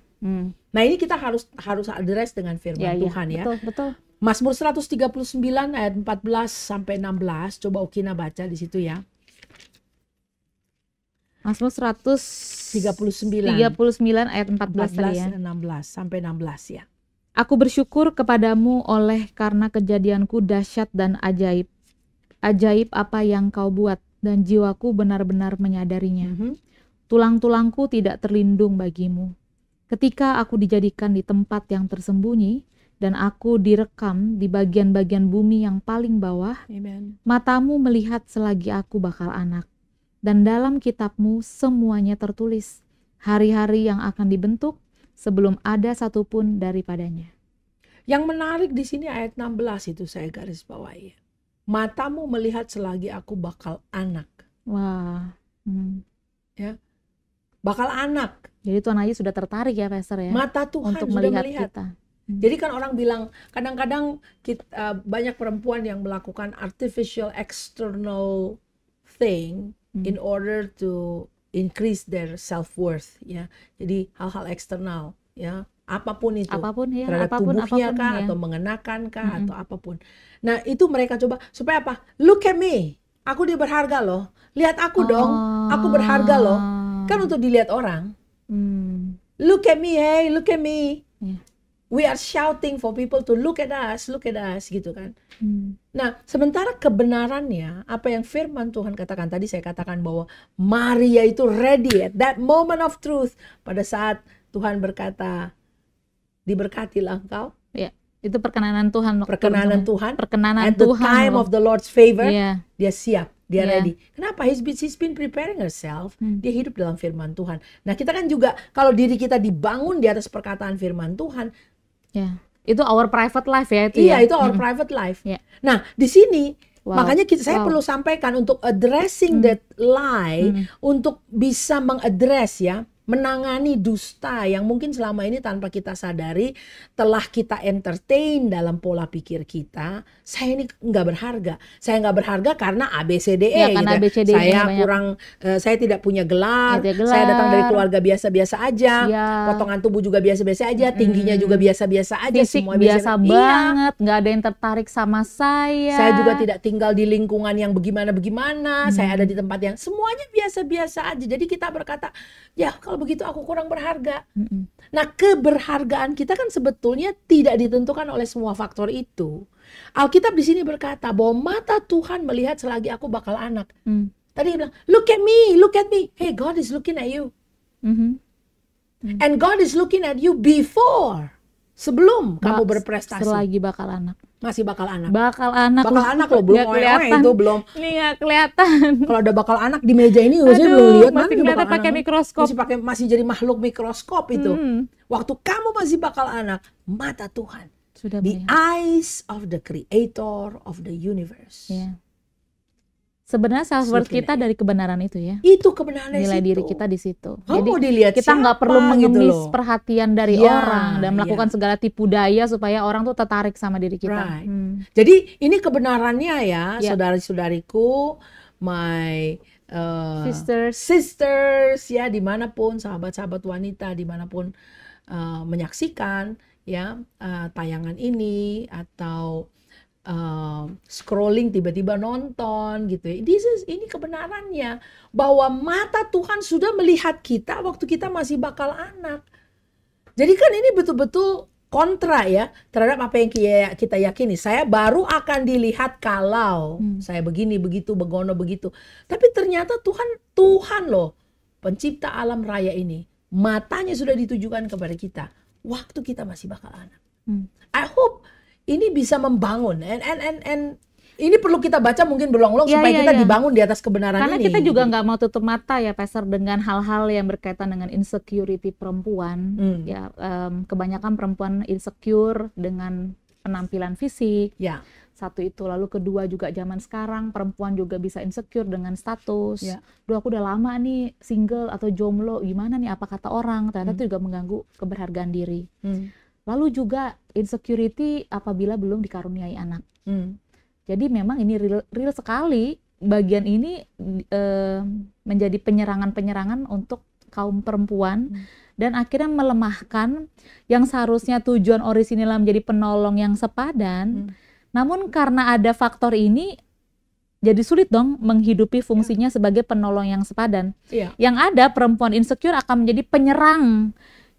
Nah, ini kita harus address dengan firman Tuhan ya. Betul. Mazmur 139 ayat 14 sampai 16. Coba Ukina baca di situ ya. Mazmur 139 ayat 14 tadi ya. 16 sampai 16 ya. Aku bersyukur kepadamu oleh karena kejadianku dahsyat dan ajaib. Ajaib apa yang kau buat, dan jiwaku benar-benar menyadarinya. Tulang-tulangku tidak terlindung bagimu. Ketika aku dijadikan di tempat yang tersembunyi, dan aku direkam di bagian-bagian bumi yang paling bawah, Amen. Matamu melihat selagi aku bakal anak. Dan dalam kitabmu semuanya tertulis, hari-hari yang akan dibentuk sebelum ada satupun daripadanya. Yang menarik di sini ayat 16 itu saya garis bawahi. Matamu melihat selagi aku bakal anak. Wah. Ya. Bakal anak. Jadi Tuhan aja sudah tertarik ya, Pastor ya. Mata Tuhan untuk sudah melihat kita. Jadi kan orang bilang, kadang-kadang banyak perempuan yang melakukan artificial external thing in order to increase their self-worth, ya. Jadi hal-hal eksternal, ya. Apapun itu, ya, terhadap apapun tubuhnya kah, ya. atau mengenakan kah, atau apapun. Nah, itu mereka coba, supaya apa? Look at me, aku dia berharga loh. Lihat aku dong, aku berharga loh. Kan untuk dilihat orang. Look at me, hey, look at me. We are shouting for people to look at us, gitu kan. Nah, sementara kebenarannya, apa yang firman Tuhan katakan tadi, saya katakan bahwa Maria itu ready at that moment of truth. Pada saat Tuhan berkata, diberkatilah engkau. Ya, itu perkenanan Tuhan. Perkenanan Tuhan. Perkenanan at the Tuhan. time of the Lord's favor, Yeah. dia siap. Dia Yeah. ready. Kenapa? He's been preparing herself. Dia hidup dalam firman Tuhan. Nah, kita kan juga, kalau diri kita dibangun di atas perkataan firman Tuhan, ya, itu our private life ya itu. Iya, ya? itu our private life. Yeah. Nah, di sini makanya saya Wow. perlu sampaikan untuk addressing that lie, untuk bisa mengaddress, ya, menangani dusta yang mungkin selama ini tanpa kita sadari telah kita entertain dalam pola pikir kita. Saya ini nggak berharga. Saya nggak berharga karena ABCDE. Ya, karena gitu. ABCDE Saya banyak. kurang, saya tidak punya gelar. Tidak gelar. Saya datang dari keluarga biasa-biasa aja. Ya. Potongan tubuh juga biasa-biasa aja. Tingginya juga biasa-biasa aja. Fisik Semua biasa Iya. banget, nggak ada yang tertarik sama saya. Saya juga tidak tinggal di lingkungan yang bagaimana-bagaimana. Saya ada di tempat yang semuanya biasa-biasa aja. Jadi kita berkata, ya kalau begitu aku kurang berharga. Nah, keberhargaan kita kan sebetulnya tidak ditentukan oleh semua faktor itu. Alkitab di sini berkata bahwa mata Tuhan melihat selagi aku bakal anak. Tadi dia bilang, look at me, look at me. Hey, God is looking at you. And God is looking at you before. Sebelum kamu berprestasi. Selagi bakal anak. Masih bakal anak. Bakal anak loh, belum nggak kelihatan. itu belum. Ini nggak kelihatan. Kalau ada bakal anak di meja ini, saya Aduh, belum lihat masih kelihatan pakai mikroskop. Masih jadi makhluk mikroskop itu. Waktu kamu masih bakal anak, mata Tuhan, Sudah the melihat. eyes of the Creator of the universe. Ya. Sebenarnya self-worth kita dari kebenaran itu ya. Itu kebenaran Nilai situ. diri kita di situ. Kamu Jadi mau dilihat kita nggak siapa perlu gitu mengemis loh. perhatian dari Ya, orang dan melakukan segala tipu daya supaya orang tuh tertarik sama diri kita. Right. Jadi ini kebenarannya ya, Ya. saudari-saudariku, my sisters ya, dimanapun sahabat-sahabat wanita dimanapun menyaksikan ya tayangan ini atau scrolling tiba-tiba nonton gitu ya. Ini kebenarannya bahwa mata Tuhan sudah melihat kita waktu kita masih bakal anak. Jadi kan ini betul-betul kontra ya terhadap apa yang kita yakini. Saya baru akan dilihat kalau saya begini, begitu, begono, begitu. Tapi ternyata Tuhan loh, pencipta alam raya ini, matanya sudah ditujukan kepada kita waktu kita masih bakal anak. I hope ini bisa membangun, and ini perlu kita baca mungkin berulang-ulang supaya kita dibangun di atas kebenaran Karena ini. kita juga nggak mau tutup mata ya, Pastor, dengan hal-hal yang berkaitan dengan insecurity perempuan. Ya, kebanyakan perempuan insecure dengan penampilan fisik. Ya. Satu itu, lalu kedua juga zaman sekarang perempuan juga bisa insecure dengan status. Duh, aku udah lama nih single atau jomblo, gimana nih apa kata orang? Ternyata itu juga mengganggu keberhargaan diri. Lalu juga insecurity apabila belum dikaruniai anak. Jadi memang ini real sekali. Bagian ini menjadi penyerangan-penyerangan untuk kaum perempuan dan akhirnya melemahkan yang seharusnya tujuan orisinilnya menjadi penolong yang sepadan. Namun karena ada faktor ini, jadi sulit dong menghidupi fungsinya sebagai penolong yang sepadan. Yang ada perempuan insecure akan menjadi penyerang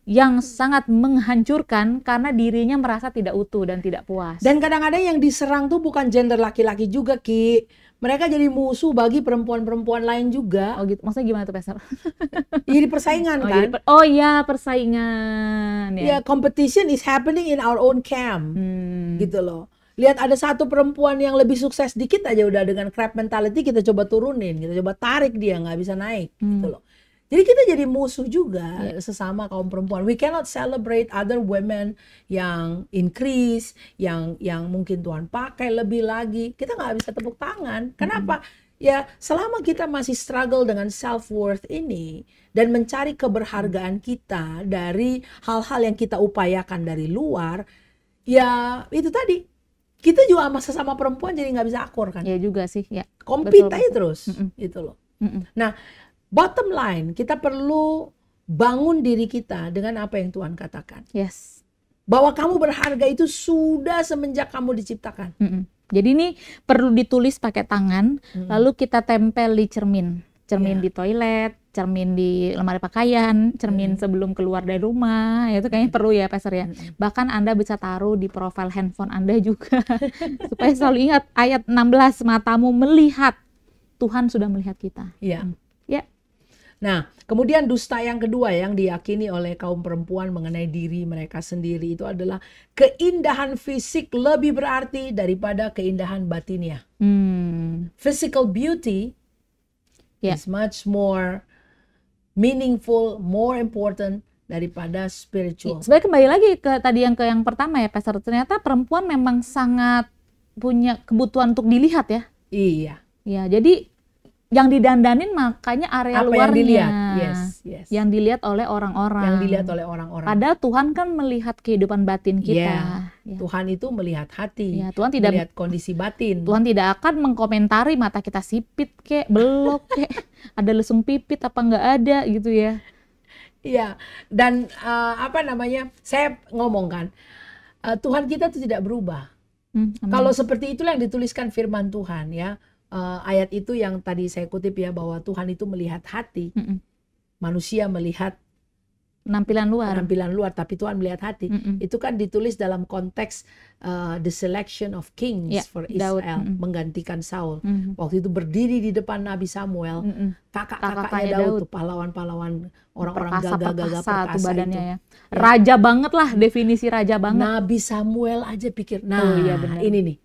yang sangat menghancurkan karena dirinya merasa tidak utuh dan tidak puas. Dan kadang-kadang yang diserang tuh bukan gender laki-laki juga, Ki. Mereka jadi musuh bagi perempuan-perempuan lain juga. Oh gitu, maksudnya gimana tuh, Pastor? Jadi persaingan kan? Persaingan. Ya, competition is happening in our own camp. Gitu loh. Lihat ada satu perempuan yang lebih sukses dikit aja udah dengan crab mentality kita coba turunin, kita coba tarik dia nggak bisa naik gitu loh. Jadi kita jadi musuh juga sesama kaum perempuan. We cannot celebrate other women yang increase, yang mungkin Tuhan pakai lebih lagi. Kita nggak bisa tepuk tangan. Kenapa? ya selama kita masih struggle dengan self-worth ini dan mencari keberhargaan kita dari hal-hal yang kita upayakan dari luar, ya itu tadi, kita juga sama sesama perempuan jadi nggak bisa akur kan. Ya juga sih, ya. Compete Betul, aja betul. terus, gitu loh. Nah, bottom line, kita perlu bangun diri kita dengan apa yang Tuhan katakan. Yes. Bahwa kamu berharga itu sudah semenjak kamu diciptakan. Jadi ini perlu ditulis pakai tangan, lalu kita tempel di cermin. Cermin di toilet, cermin di lemari pakaian, cermin sebelum keluar dari rumah. Itu kayaknya perlu ya, Pastor ya. Bahkan Anda bisa taruh di profil handphone Anda juga. Supaya selalu ingat ayat 16, matamu melihat, Tuhan sudah melihat kita. Iya. Ya. Nah, kemudian dusta yang kedua yang diyakini oleh kaum perempuan mengenai diri mereka sendiri itu adalah keindahan fisik lebih berarti daripada keindahan batinnya. Physical beauty is much more meaningful, more important daripada spiritual. Sebenarnya kembali lagi ke tadi yang pertama ya, Pastor. Ternyata perempuan memang sangat punya kebutuhan untuk dilihat ya. Iya. Ya, jadi yang didandanin makanya area apa luarnya. yang dilihat? Yes. Yang dilihat oleh orang-orang. Yang dilihat oleh orang-orang. Padahal Tuhan kan melihat kehidupan batin kita. Ya. Tuhan itu melihat hati. Ya, Tuhan tidak melihat kondisi batin. Tuhan tidak akan mengkomentari mata kita sipit kek, belok kek, ada lesung pipit apa enggak ada gitu ya. Iya. Dan saya ngomong kan, Tuhan kita itu tidak berubah. Kalau seperti itulah yang dituliskan firman Tuhan ya. Ayat itu yang tadi saya kutip ya, bahwa Tuhan itu melihat hati, manusia melihat penampilan luar, tapi Tuhan melihat hati. Itu kan ditulis dalam konteks the selection of kings for Israel, menggantikan Saul. Waktu itu berdiri di depan Nabi Samuel, kakak-kakaknya Daud, tuh pahlawan-pahlawan, orang-orang gagah-gagah perkasa badannya itu. Ya. Raja banget lah, definisi raja banget. Nabi Samuel aja pikir, iya benar. ini nih.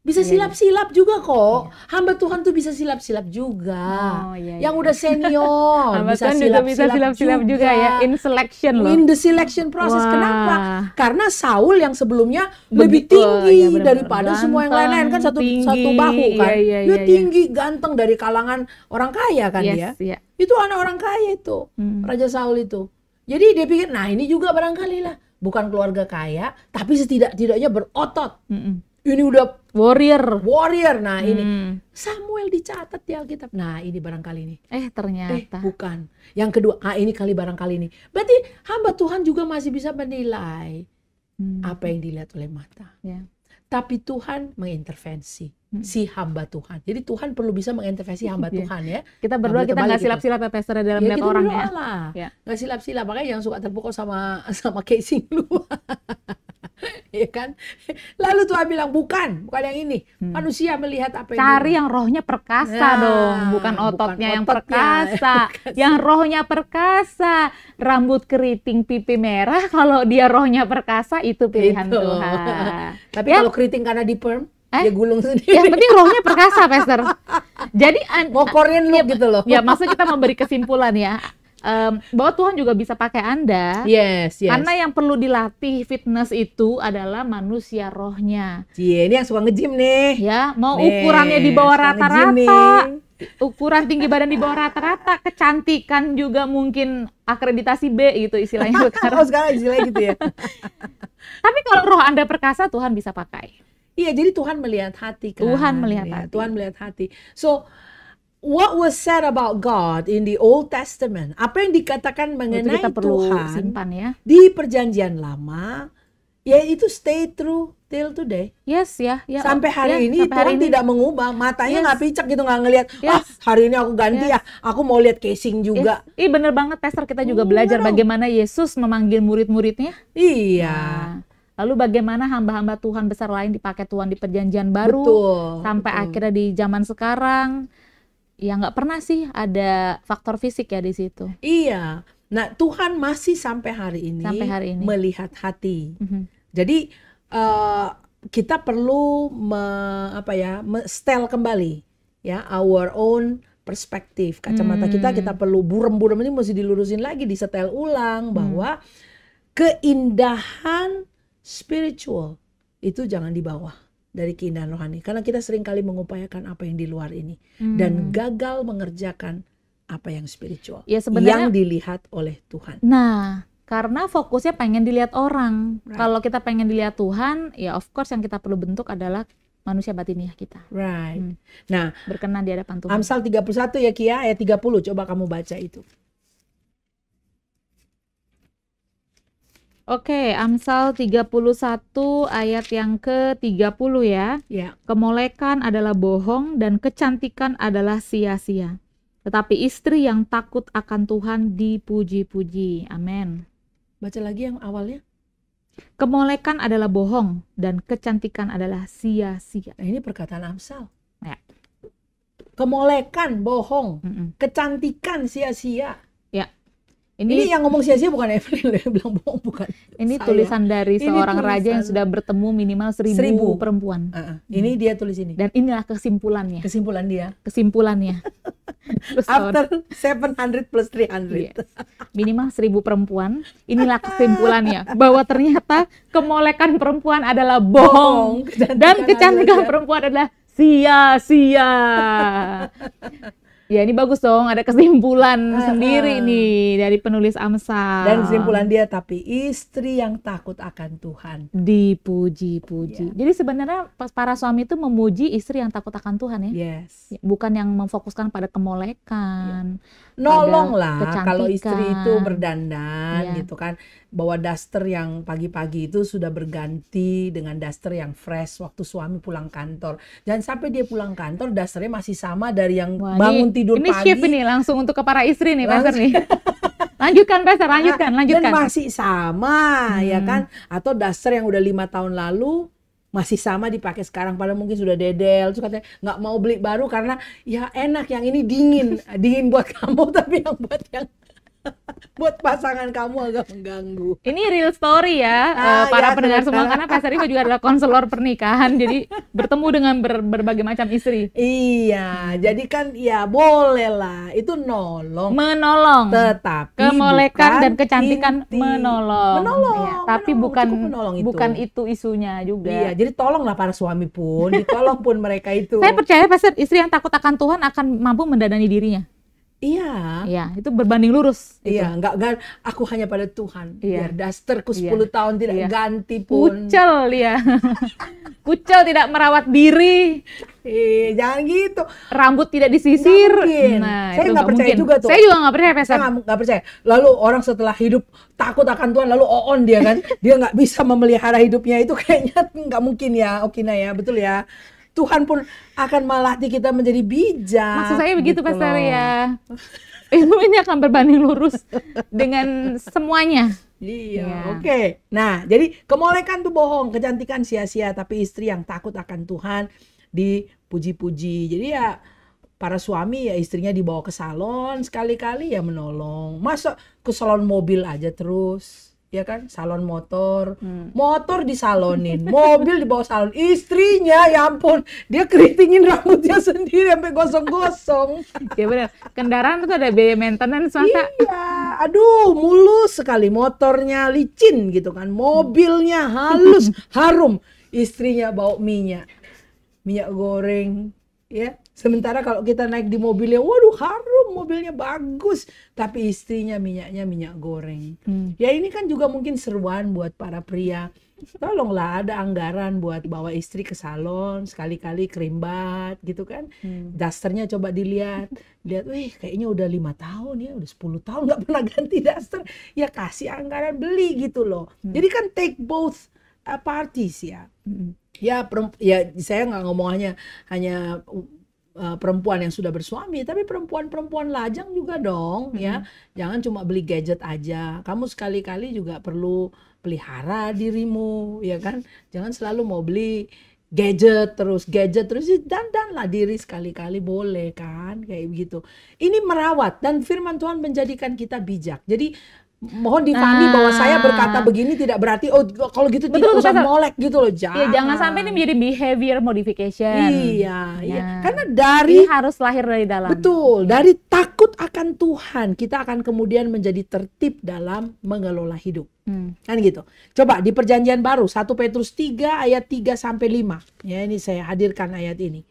Bisa silap-silap juga kok. Hamba Tuhan tuh bisa silap-silap juga. Yang udah senior bisa silap-silap juga ya. In selection loh. In the selection process. Kenapa? Karena Saul yang sebelumnya lebih tinggi daripada semua yang lain-lain kan, satu bahu kan. Dia tinggi, ganteng, dari kalangan orang kaya kan dia. Itu anak orang kaya itu, Raja Saul itu. Jadi dia pikir, nah ini juga barangkali lah. Bukan keluarga kaya, tapi setidak-tidaknya berotot. Ini udah warrior. Nah ini Samuel dicatat di Alkitab. Nah ini barangkali ini. Ternyata bukan. Yang kedua, ini kali barangkali ini. Berarti hamba Tuhan juga masih bisa menilai apa yang dilihat oleh mata. Tapi Tuhan mengintervensi si hamba Tuhan. Jadi Tuhan perlu bisa mengintervensi hamba Tuhan ya. Kita berdua kita nggak silap-silap ya, Pastor, dalam melihat orang ya. Nggak silap-silap. Makanya yang suka terpukau sama casing lu. Ya kan? Lalu Tuhan bilang bukan yang ini. Manusia melihat apa yang cari yang rohnya perkasa dong, bukan ototnya yang perkasa. Yang rohnya perkasa, rambut keriting, pipi merah, kalau dia rohnya perkasa itu pilihan Tuhan. Tapi kalau keriting karena di perm, dia gulung sendiri. Yang penting rohnya perkasa, Pastor. Jadi mau Korean look gitu loh. Ya, maksudnya kita memberi kesimpulan ya. Bahwa Tuhan juga bisa pakai Anda. Yes. Karena yang perlu dilatih fitness itu adalah manusia rohnya. Ini yang suka nge-gym nih. Ya, mau ukurannya di bawah rata-rata. Ukuran tinggi badan di bawah rata-rata, kecantikan juga mungkin akreditasi B gitu istilahnya sekarang. Sekarang istilahnya gitu ya. Tapi kalau roh Anda perkasa, Tuhan bisa pakai. Iya, jadi Tuhan melihat hati kan. Tuhan melihat hati. So what was said about God in the Old Testament? Apa yang dikatakan mengenai kita perlu Tuhan simpan ya. Di Perjanjian Lama, ya itu stay true till today. Yes ya. Sampai hari ini Tuhan tidak mengubah. Matanya nggak picak gitu, nggak ngelihat. Hari ini aku ganti ya. Aku mau lihat casing juga. Bener banget, Pastor. Kita juga belajar bagaimana Yesus memanggil murid-muridnya. Iya. Lalu bagaimana hamba-hamba Tuhan besar lain dipakai Tuhan di Perjanjian Baru. Sampai akhirnya di zaman sekarang. Ya nggak pernah sih ada faktor fisik ya di situ. Iya. Nah Tuhan masih sampai hari ini melihat hati. Jadi kita perlu setel kembali ya our own perspektif. Kacamata kita perlu burem-burem ini mesti dilurusin lagi, disetel ulang bahwa keindahan spiritual itu jangan di bawah. dari keindahan rohani. Karena kita seringkali mengupayakan apa yang di luar ini dan gagal mengerjakan apa yang spiritual, Ya sebenarnya yang dilihat oleh Tuhan. Nah, karena fokusnya pengen dilihat orang. Right. Kalau kita pengen dilihat Tuhan, ya of course yang kita perlu bentuk adalah manusia batiniah kita. Right. Nah, Berkenan di hadapan Tuhan. Amsal 31 ya Kia, ayat 30. Coba kamu baca itu. Oke, Amsal 31 ayat yang ke-30 ya. Ya. Kemolekan adalah bohong dan kecantikan adalah sia-sia. Tetapi istri yang takut akan Tuhan dipuji-puji. Amin. Baca lagi yang awalnya. Kemolekan adalah bohong dan kecantikan adalah sia-sia. Nah, ini perkataan Amsal. Ya. Kemolekan, bohong. Mm-mm. Kecantikan, sia-sia. Ya. Ini yang ngomong sia-sia bukan Evelyn, yang bilang bohong bukan. Ini saya. tulisan dari Ini seorang raja yang tulisan. sudah bertemu minimal 1000 perempuan. Ini dia tulis ini. Dan inilah kesimpulannya. Kesimpulan dia. Kesimpulannya. Terus After 700 plus 300. Yes. Minimal 1000 perempuan. Inilah kesimpulannya. Bahwa ternyata kemolekan perempuan adalah bohong. Dan kecantikan perempuan adalah sia-sia. Ya ini bagus dong, ada kesimpulan sendiri nih dari penulis Amsal. Dan kesimpulan dia, tapi istri yang takut akan Tuhan dipuji-puji. Jadi sebenarnya para suami itu memuji istri yang takut akan Tuhan ya. Yes. Bukan yang memfokuskan pada kemolekan. Nolonglah kalau istri itu kecantikan. berdandan gitu kan, bawa daster yang pagi-pagi itu sudah berganti dengan daster yang fresh waktu suami pulang kantor. Jangan sampai dia pulang kantor dasternya masih sama dari yang bangun tidur ini pagi. Ini shift ini langsung untuk ke para istri nih, Pastor nih. Lanjutkan, Pastor, lanjutkan. Dan masih sama, ya kan? Atau daster yang udah 5 tahun lalu masih sama dipakai sekarang, padahal mungkin sudah dedel. Terus katanya nggak mau beli baru karena ya enak, yang ini dingin buat kamu, tapi yang buat pasangan kamu agak mengganggu. Ini real story ya, para pendengar semua, karena Pastor Ivo juga adalah konselor pernikahan, jadi bertemu dengan berbagai macam istri. Iya, jadi kan ya boleh lah, itu menolong. Tetapi kemolekan bukan dan kecantikan inti. menolong. Ya, tapi menolong, bukan itu isunya juga. Iya, jadi tolonglah para suami pun, ditolong pun mereka itu. Saya percaya Pastor, istri yang takut akan Tuhan akan mampu mendadani dirinya. Iya. Iya, itu berbanding lurus. Iya, enggak aku hanya pada Tuhan. Iya. Biar dasterku 10 tahun tidak ganti pun. Kucel dia. Kucel, tidak merawat diri. Jangan gitu. Rambut tidak disisir. Nah, saya nggak percaya juga tuh. Saya juga nggak percaya, Pastor. Saya nggak percaya. Lalu orang setelah hidup takut akan Tuhan, lalu on dia kan. Dia nggak bisa memelihara hidupnya. Itu kayaknya nggak mungkin ya, Okina ya. Betul ya. Tuhan pun akan melatih kita menjadi bijak. Maksud saya begitu, gitu Pastor ya. Ini akan berbanding lurus dengan semuanya. Iya, oke. Nah, jadi kemolekan tuh bohong, kecantikan sia-sia, tapi istri yang takut akan Tuhan dipuji-puji. Jadi ya para suami ya istrinya dibawa ke salon sekali-kali ya menolong. Masa ke salon mobil aja terus? Ya kan, salon motor, motor disalonin, mobil dibawa salon, istrinya ya ampun, dia keritingin rambutnya sendiri sampai gosong-gosong. Ya benar, kendaraan itu ada biaya maintenance masa. Iya, aduh mulus sekali, motornya licin gitu kan, mobilnya halus, harum, istrinya bawa minyak goreng, ya. Sementara kalau kita naik di mobilnya, waduh harum, mobilnya bagus, tapi istrinya minyaknya minyak goreng. Ya ini kan juga mungkin seruan buat para pria. Tolonglah ada anggaran buat bawa istri ke salon, sekali-kali kerimbat gitu kan. Dasternya coba lihat, wih kayaknya udah 5 tahun ya, udah 10 tahun nggak pernah ganti daster. Ya kasih anggaran beli gitu loh. Jadi kan take both parties ya. Ya saya nggak ngomong hanya perempuan yang sudah bersuami, tapi perempuan-perempuan lajang juga dong ya. Jangan cuma beli gadget aja. Kamu sekali-kali juga perlu pelihara dirimu, ya kan? Jangan selalu mau beli gadget terus dandanlah diri sekali-kali, boleh kan? Kayak begitu. Ini merawat, dan firman Tuhan menjadikan kita bijak. Jadi mohon difahami bahwa saya berkata begini tidak berarti kalau gitu tidak Betul, usah Pastor. molek gitu loh, Iya, jangan sampai ini menjadi behavior modification. Iya, iya. Nah, Karena dari ini harus lahir dari dalam. betul, dari takut akan Tuhan, kita akan kemudian menjadi tertib dalam mengelola hidup. Kan gitu. Coba di Perjanjian Baru 1 Petrus 3 ayat 3 sampai 5. Ya, ini saya hadirkan ayat ini.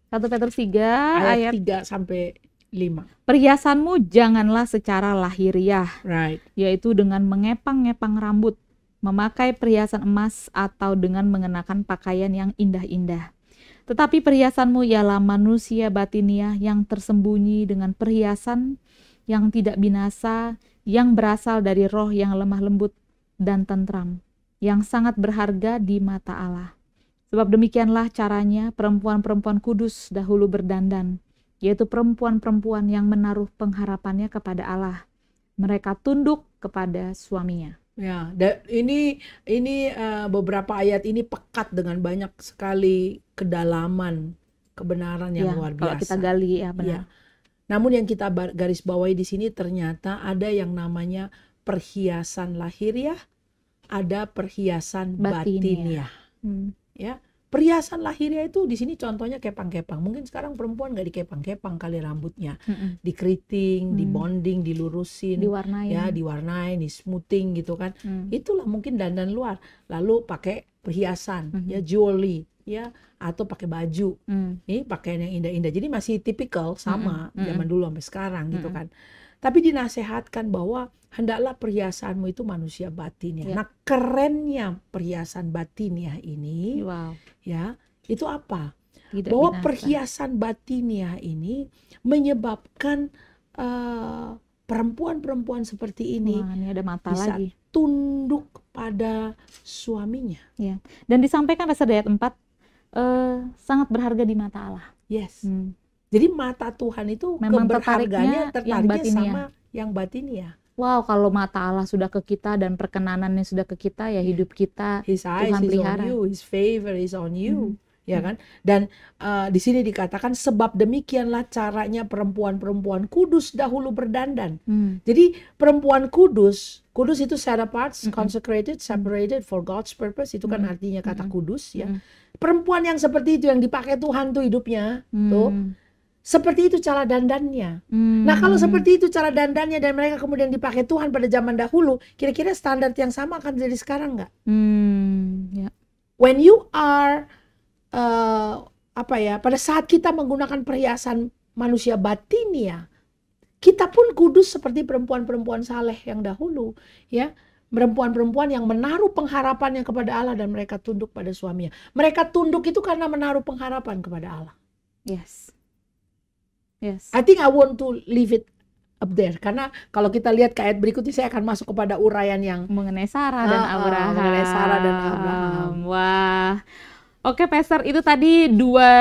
1 Petrus 3 Ayat ayat 3 sampai 5. perhiasanmu janganlah secara lahiriah, Right. yaitu dengan mengepang-ngepang rambut, memakai perhiasan emas atau dengan mengenakan pakaian yang indah-indah. Tetapi perhiasanmu ialah manusia batiniah yang tersembunyi dengan perhiasan yang tidak binasa, yang berasal dari roh yang lemah lembut dan tentram, yang sangat berharga di mata Allah. Sebab demikianlah caranya perempuan-perempuan kudus dahulu berdandan, yaitu perempuan-perempuan yang menaruh pengharapannya kepada Allah. Mereka tunduk kepada suaminya. Ya, ini beberapa ayat ini pekat dengan banyak sekali kedalaman kebenaran yang Ya, luar kalau biasa. kita gali ya benar. Ya. Namun yang kita garis bawahi di sini ternyata ada yang namanya perhiasan lahiriah, ada perhiasan batiniah. Ya, perhiasan lahiriah itu di sini contohnya kepang-kepang. Mungkin sekarang perempuan nggak dikepang-kepang kali rambutnya, dikeriting, dibonding, dilurusin, Diwarnain. ya, diwarnain, di smoothing gitu kan. Itulah mungkin dandan luar. Lalu pakai perhiasan, ya, jewelry, ya, atau pakai baju. Ini pakaian yang indah-indah. Jadi masih tipikal sama zaman dulu sampai sekarang gitu kan. Tapi dinasehatkan bahwa hendaklah perhiasanmu itu manusia batiniah. Ya. Nah, kerennya perhiasan batiniah ini, Wow. ya, itu apa? Tidak Bahwa binasa. perhiasan batiniah ini menyebabkan perempuan-perempuan seperti ini Wah, ini ada mata bisa lagi. tunduk pada suaminya. Ya. Dan disampaikan pada ayat 4 sangat berharga di mata Allah. Yes. Jadi mata Tuhan itu Memang keberharganya tertariknya yang tertariknya batiniah. sama yang batiniah. Wow, kalau mata Allah sudah ke kita dan perkenanannya sudah ke kita, ya hidup kita His eyes Tuhan is on pelihara. you, His favor is on you, ya kan? Dan di sini dikatakan sebab demikianlah caranya perempuan-perempuan kudus dahulu berdandan. Jadi perempuan kudus itu set apart, consecrated, separated for God's purpose. Itu kan artinya kata kudus, ya. Perempuan yang seperti itu yang dipakai Tuhan tuh hidupnya, tuh. Seperti itu cara dandannya. Nah, kalau seperti itu cara dandannya dan mereka kemudian dipakai Tuhan pada zaman dahulu, kira-kira standar yang sama akan jadi sekarang nggak? Ya. When you are pada saat kita menggunakan perhiasan manusia batiniah, kita pun kudus seperti perempuan-perempuan saleh yang dahulu, ya. Perempuan-perempuan yang menaruh pengharapannya kepada Allah dan mereka tunduk pada suaminya. Mereka tunduk itu karena menaruh pengharapan kepada Allah. Yes. Yes. I think I want to leave it up there. Karena kalau kita lihat ke ayat berikutnya, saya akan masuk kepada uraian yang Mengenai Sarah dan Abraham. mengenai Sarah dan Abraham. Wah. Oke, Pastor, itu tadi dua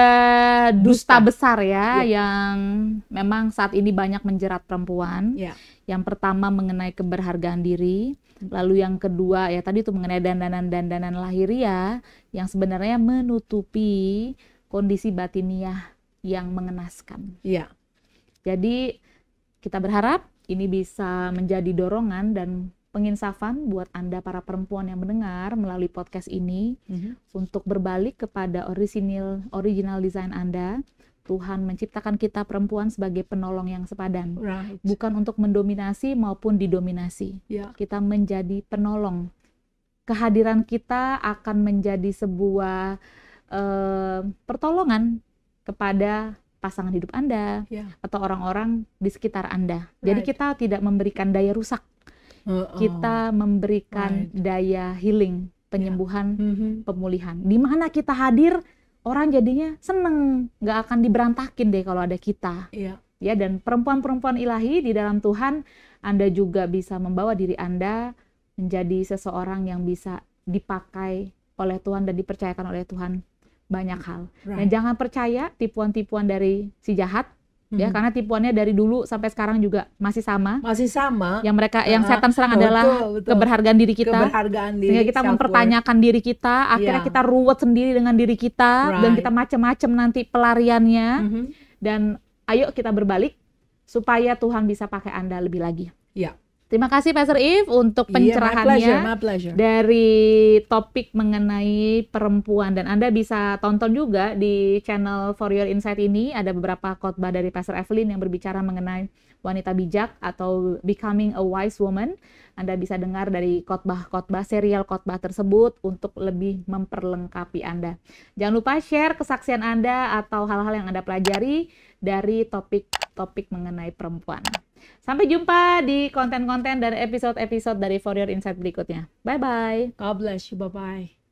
dusta besar ya, yang memang saat ini banyak menjerat perempuan. Ya. Yang pertama mengenai keberhargaan diri, lalu yang kedua ya tadi itu mengenai dandanan-dandanan lahiriah yang sebenarnya menutupi kondisi batiniah yang mengenaskan. Ya. Jadi kita berharap ini bisa menjadi dorongan dan penginsafan buat Anda para perempuan yang mendengar melalui podcast ini untuk berbalik kepada original design Anda. Tuhan menciptakan kita perempuan sebagai penolong yang sepadan. Right. Bukan untuk mendominasi maupun didominasi. Ya. Kita menjadi penolong. Kehadiran kita akan menjadi sebuah pertolongan kepada pasangan hidup Anda atau orang-orang di sekitar Anda. Jadi kita tidak memberikan daya rusak. Kita memberikan daya healing, penyembuhan, pemulihan. Di mana kita hadir, orang jadinya seneng, nggak akan diberantakin deh kalau ada kita. Ya, dan perempuan-perempuan ilahi di dalam Tuhan, Anda juga bisa membawa diri Anda menjadi seseorang yang bisa dipakai oleh Tuhan dan dipercayakan oleh Tuhan banyak hal. Dan jangan percaya tipuan-tipuan dari si jahat, ya, karena tipuannya dari dulu sampai sekarang juga masih sama. Masih sama. Yang mereka, yang setan serang adalah keberhargaan diri kita. Keberhargaan diri. Sehingga kita mempertanyakan diri kita, akhirnya kita ruwet sendiri dengan diri kita, dan kita macam-macam nanti pelariannya. Dan ayo kita berbalik supaya Tuhan bisa pakai Anda lebih lagi. Ya. Terima kasih Pastor Eve untuk pencerahannya My pleasure. dari topik mengenai perempuan, dan Anda bisa tonton juga di channel For Your Insight ini ada beberapa khotbah dari Pastor Evelyn yang berbicara mengenai wanita bijak atau Becoming a Wise Woman. Anda bisa dengar dari khotbah-khotbah, serial khotbah tersebut untuk lebih memperlengkapi Anda. Jangan lupa share kesaksian Anda atau hal-hal yang Anda pelajari dari topik-topik mengenai perempuan. Sampai jumpa di konten-konten dan episode-episode dari For Your Insight berikutnya. Bye-bye. God bless you. Bye-bye.